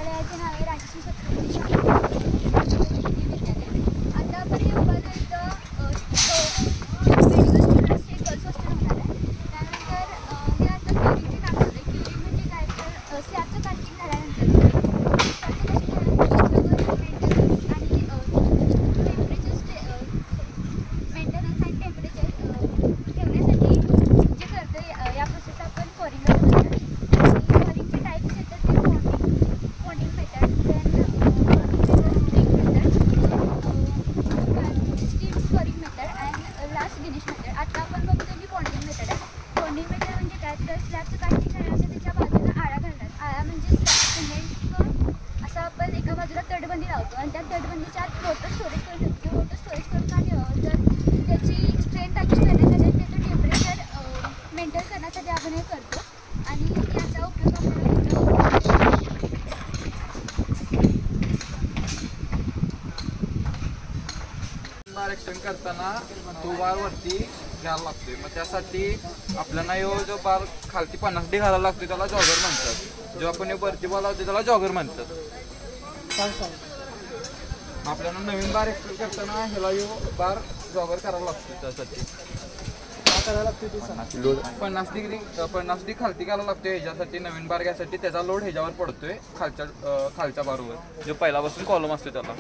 विद्यालयाचे नाव आहे राजश्री छत्रपती शाहू विद्यालय. आता आपण हे उभारलं इथं मेडिकल स्टुडंट्सचे गर्ल्स हॉस्टेल होणार आहे. त्यानंतर हे आता क्युरिंगचे काम चालू आहे. क्युरिंग म्हणजे काय तर स्लॅबचं कास्टिंग झाल्यानंतर मेंटेनन्स आणि टेम्परेचर ठेवण्यासाठी जे करतो या प्रोसेस आपण कोरिंगला म्हणतात. कोरिंगचे टाईप्स येतात ते coding method, steam Koring method and last finish method. आता आपण बघतो की बॉन्डिंग मेथड आहे. बॉन्डिंग मेथड म्हणजे काय तर स्लॅबचं कास्टिंग झाल्यानंतर त्याच्या बाजूला आळा घालतात. आळा म्हणजे सिमेंट असं आपण एका बाजूला तटबंदी लावतो आणि त्या तटबंदीच्या आत वॉटर स्टोरेज करू शकतो. वॉटर स्टोरेज करून का ठेवावं तर त्याची स्ट्रेंथ अचीव करण्यासाठी आणि त्याचं टेम्परेचर मेंटेन करण्यासाठी आपण हे करतो आणि याचा उपयोग बार एक्सटेंड करताना तो बार वरती घ्यायला लागतोय. मग त्यासाठी आपल्याला जो बार खालती 50D घालायला लागतो त्याला जॉगर म्हणतात. जो आपण वरती बार लावतो त्याला जॉगर म्हणतात. आपल्याला नवीन बार एक्सटेंड करताना ह्याला बार जॉगर करायला लागतो. त्यासाठी 50D खालती घालायला लागतोय. ह्याच्यासाठी नवीन बार घ्यायसाठी त्याचा लोड ह्याच्यावर पडतोय खालच्या बारवर जो पहिल्यापासून कॉलम असतो त्याला.